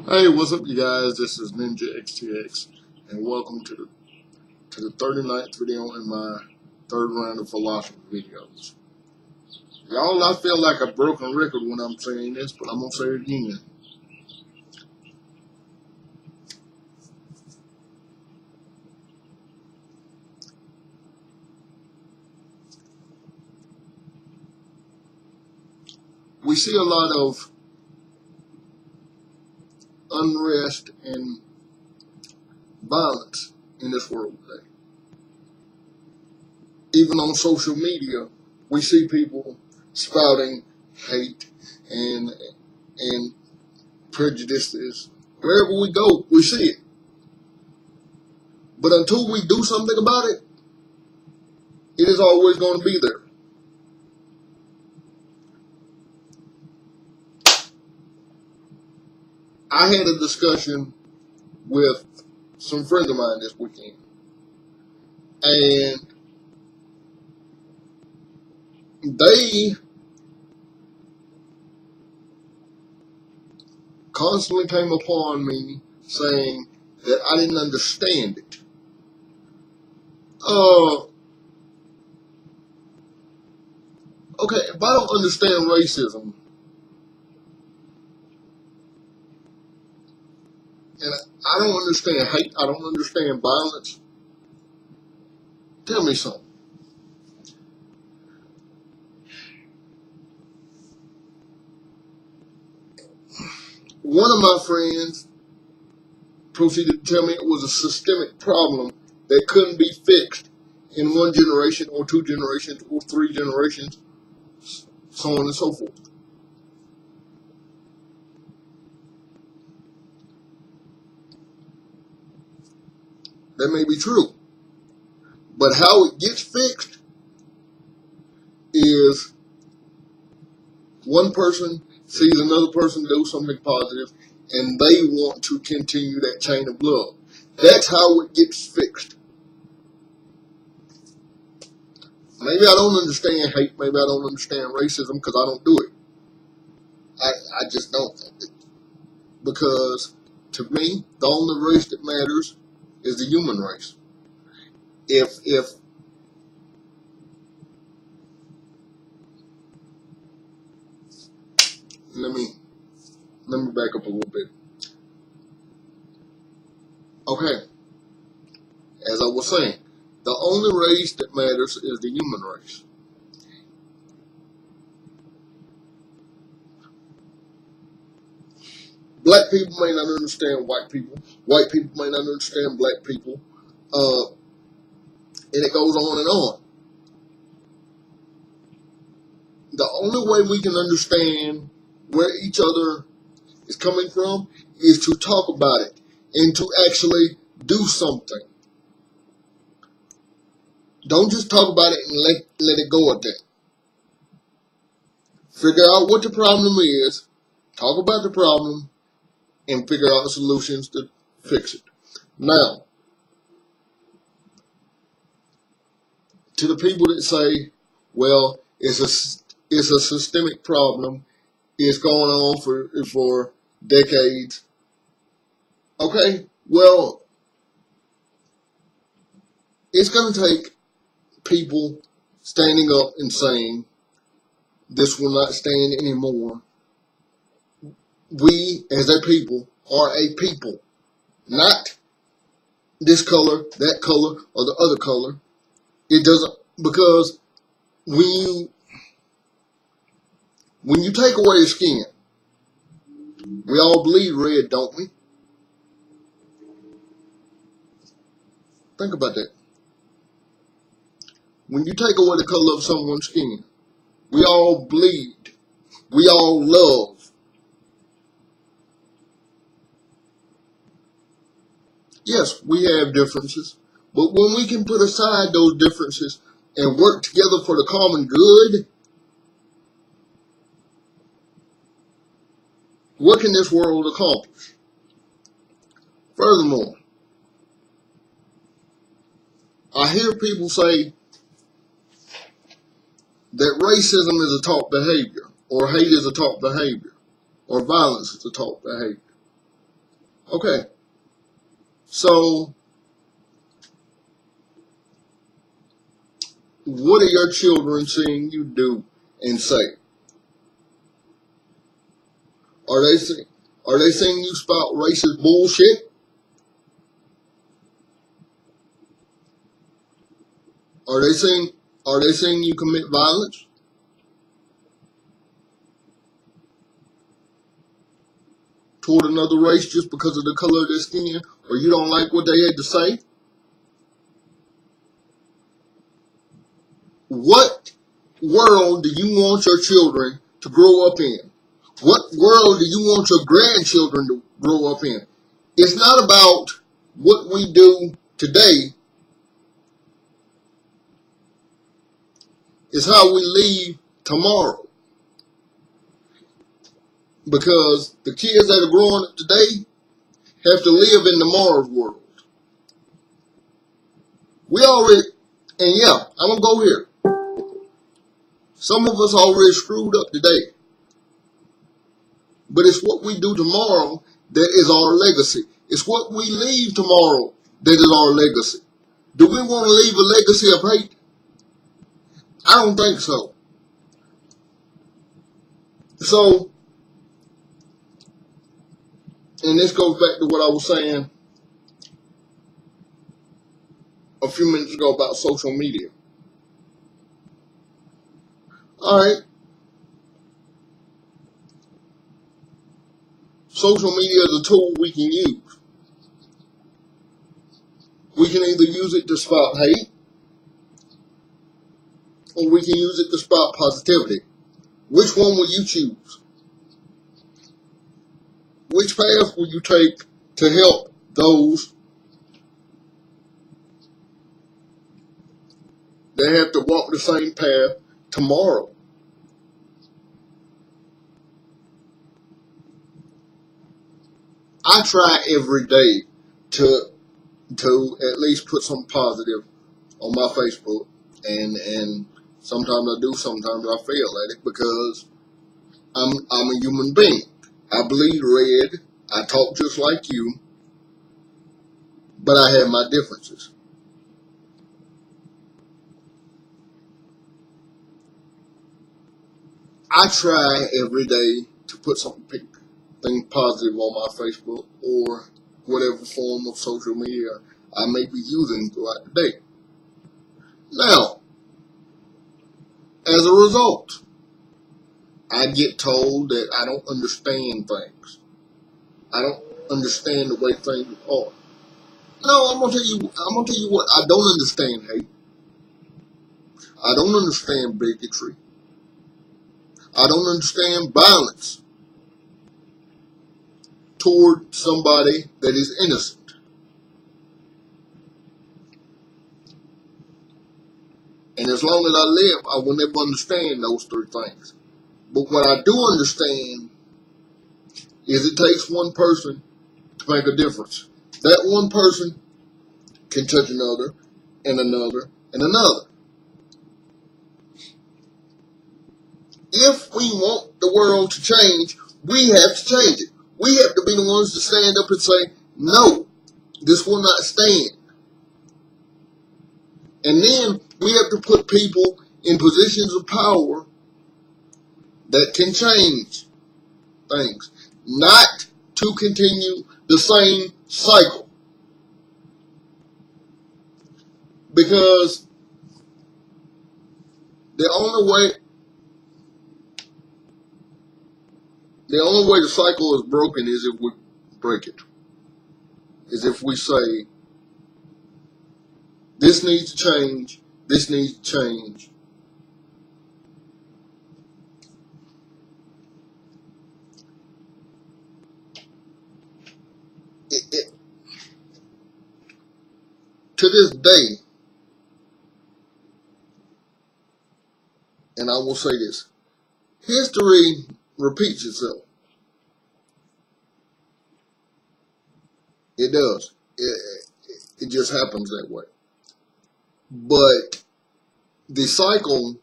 Hey, what's up, you guys? This is Ninjaxtx, and welcome to the 39th video in my third round of philosophy videos. Y'all, I feel like a broken record when I'm saying this, but I'm gonna say it again. We see a lot of unrest and violence in this world today. Even on social media, we see people spouting hate and prejudices. Wherever we go, we see it. But until we do something about it, it is always going to be there. I had a discussion with some friends of mine this weekend, and they constantly came upon me saying that I didn't understand it. Okay, if I don't understand racism, and I don't understand hate, I don't understand violence, tell me something. One of my friends proceeded to tell me it was a systemic problem that couldn't be fixed in one generation or two generations or three generations, so on and so forth. That may be true, but how it gets fixed is one person sees another person do something positive and they want to continue that chain of love. That's how it gets fixed. Maybe I don't understand hate, maybe I don't understand racism because I don't do it. I just don't. Because to me, the only race that matters is the human race. If let me back up a little bit. Okay, as I was saying, the only race that matters is the human race. Black people may not understand white people. White people may not understand black people. And it goes on and on. The only way we can understand where each other is coming from is to talk about it and to actually do something. Don't just talk about it and let it go at that. Figure out what the problem is, talk about the problem, and figure out the solutions to fix it. Now, to the people that say, well, it's a systemic problem, it's going on for decades. Okay, well, it's going to take people standing up and saying, this will not stand anymore. We, as a people, are a people, not this color, that color, or the other color. It doesn't, because when you take away the skin, we all bleed red, don't we? Think about that. When you take away the color of someone's skin, we all bleed. We all love. Yes, we have differences, but when we can put aside those differences and work together for the common good, what can this world accomplish? Furthermore, I hear people say that racism is a taught behavior, or hate is a taught behavior, or violence is a taught behavior. Okay, so what are your children seeing you do and say? Are they see, are they seeing you spout racist bullshit? Are they seeing you commit violence toward another race just because of the color of their skin, or you don't like what they had to say? What world do you want your children to grow up in? What world do you want your grandchildren to grow up in? It's not about what we do today. It's how we leave tomorrow. Because the kids that are growing up today have to live in tomorrow's world. We already, and yeah, I'm going to go here. Some of us already screwed up today. But it's what we do tomorrow that is our legacy. It's what we leave tomorrow that is our legacy. Do we want to leave a legacy of hate? I don't think so. So, and this goes back to what I was saying a few minutes ago about social media. Alright. Social media is a tool we can use. We can either use it to spout hate, or we can use it to spout positivity. Which one will you choose? Which path will you take to help those that have to walk the same path tomorrow? I try every day to at least put some positive on my Facebook, and sometimes I do, sometimes I fail at it because I'm a human being. I bleed red. I talk just like you, but I have my differences. I try every day to put something positive on my Facebook or whatever form of social media I may be using throughout the day. Now, as a result, I get told that I don't understand things. I don't understand the way things are. No, I'm gonna tell you what I don't understand hate. I don't understand bigotry. I don't understand violence toward somebody that is innocent. And as long as I live, I will never understand those three things. But what I do understand is it takes one person to make a difference. That one person can touch another, and another, and another. If we want the world to change, we have to change it. We have to be the ones to stand up and say, no, this will not stand. And then we have to put people in positions of power that can change things, not to continue the same cycle. Because the only way the cycle is broken is if we break it. Is if we say, this needs to change, this needs to change. To this day, and I will say this, history repeats itself. It does. It just happens that way. But the cycle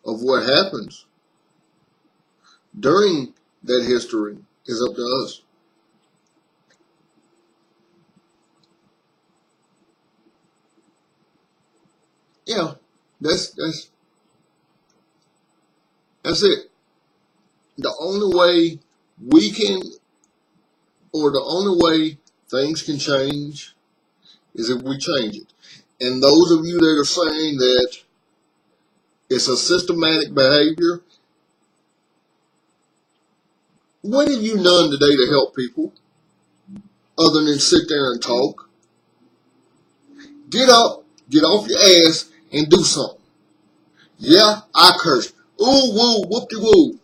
of what happens during that history is up to us. yeah, that's it. The only way we can, or the only way things can change is if we change it. And those of you that are saying that it's a systematic behavior, what have you done today to help people other than sit there and talk? Get up, get off your ass, and do something. Yeah, I cursed. Ooh, woo, whoop-de-woo.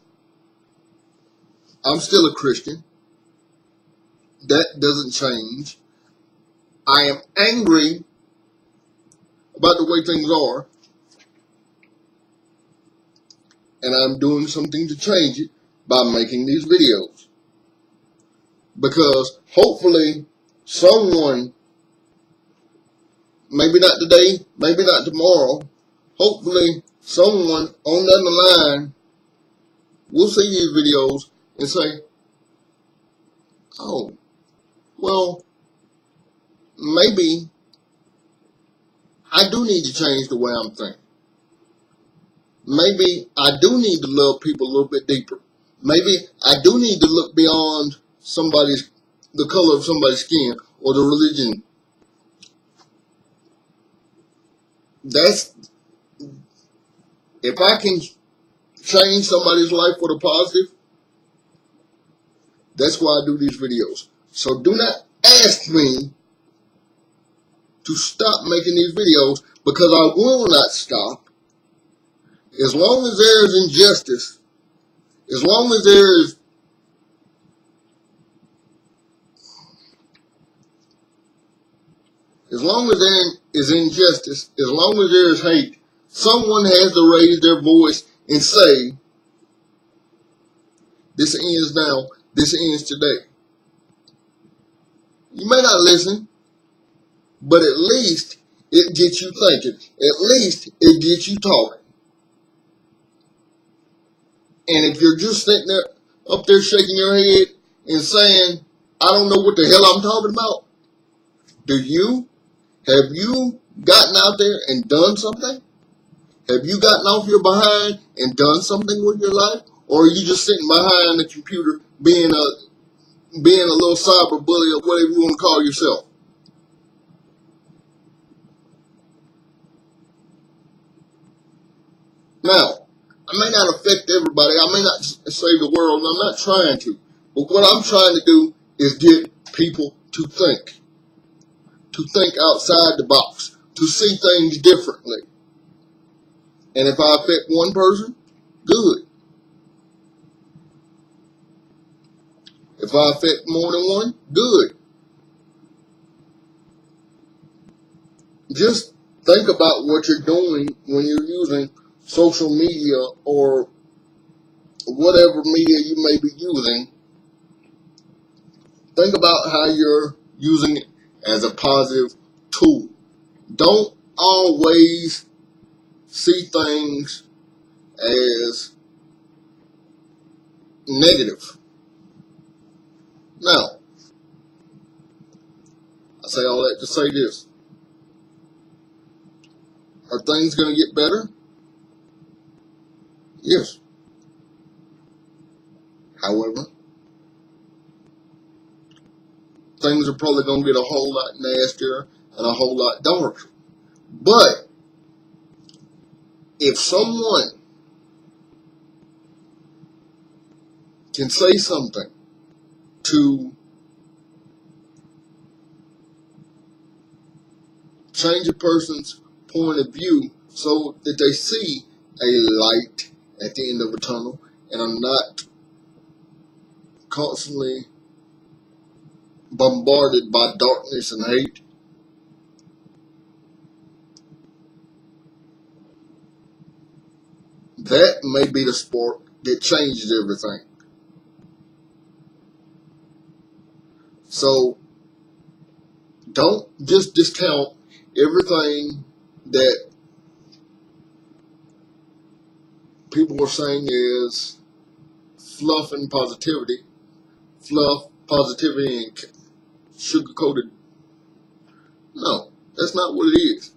I'm still a Christian. That doesn't change. I am angry about the way things are, and I'm doing something to change it by making these videos. Because hopefully someone, maybe not today, maybe not tomorrow, hopefully someone on down the line will see these videos and say, oh, well, maybe I do need to change the way I'm thinking. Maybe I do need to love people a little bit deeper. Maybe I do need to look beyond the color of somebody's skin or the religion. If I can change somebody's life for the positive, that's why I do these videos. So do not ask me to stop making these videos, because I will not stop. As long as there is injustice, as long as there is injustice, as long as there is hate, someone has to raise their voice and say, this ends now, this ends today. You may not listen, but at least it gets you thinking. At least it gets you talking. And if you're just sitting there, up there shaking your head and saying, I don't know what the hell I'm talking about, have you gotten out there and done something? Have you gotten off your behind and done something with your life? Or are you just sitting behind the computer being a little cyber bully or whatever you want to call yourself? Now, I may not affect everybody. I may not save the world, and I'm not trying to. But what I'm trying to do is get people to think outside the box, to see things differently. And if I affect one person, good. If I affect more than one, good. Just think about what you're doing when you're using social media or whatever media you may be using. Think about how you're using it as a positive tool. Don't always see things as negative. Now, I say all that to say this. Are things going to get better? Yes. However, things are probably going to get a whole lot nastier and a whole lot darker. But if someone can say something to change a person's point of view so that they see a light at the end of a tunnel and are not constantly bombarded by darkness and hate, that may be the spark that changes everything. So don't just discount everything that people are saying is fluff and positivity. Fluff, positivity, and sugar-coated. No, that's not what it is.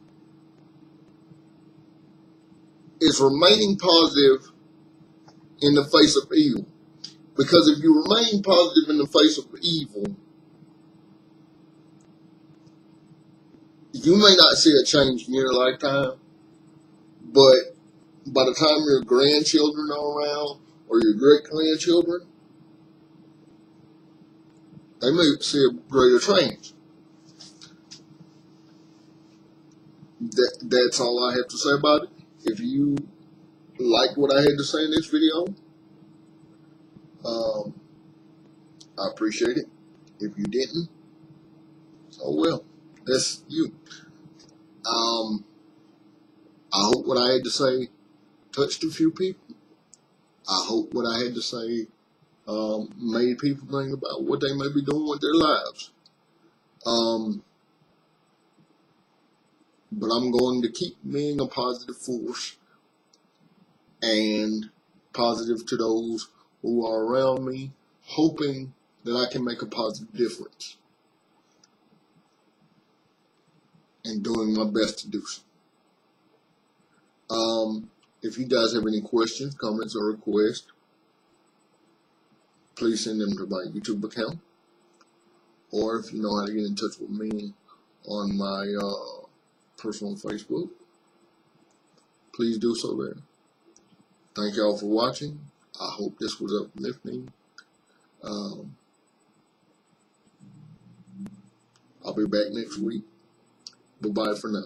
is remaining positive in the face of evil. Because if you remain positive in the face of evil, you may not see a change in your lifetime, but by the time your grandchildren are around or your great-grandchildren, they may see a greater change. That's all I have to say about it. If you like what I had to say in this video, I appreciate it. If you didn't, oh well, that's you. I hope what I had to say touched a few people. I hope what I had to say made people think about what they may be doing with their lives. But I'm going to keep being a positive force and positive to those who are around me, hoping that I can make a positive difference and doing my best to do so. If you guys have any questions, comments, or requests, please send them to my YouTube account. Or if you know how to get in touch with me on my personal Facebook, please do so there. Thank y'all for watching. I hope this was uplifting. I'll be back next week. Bye-bye for now.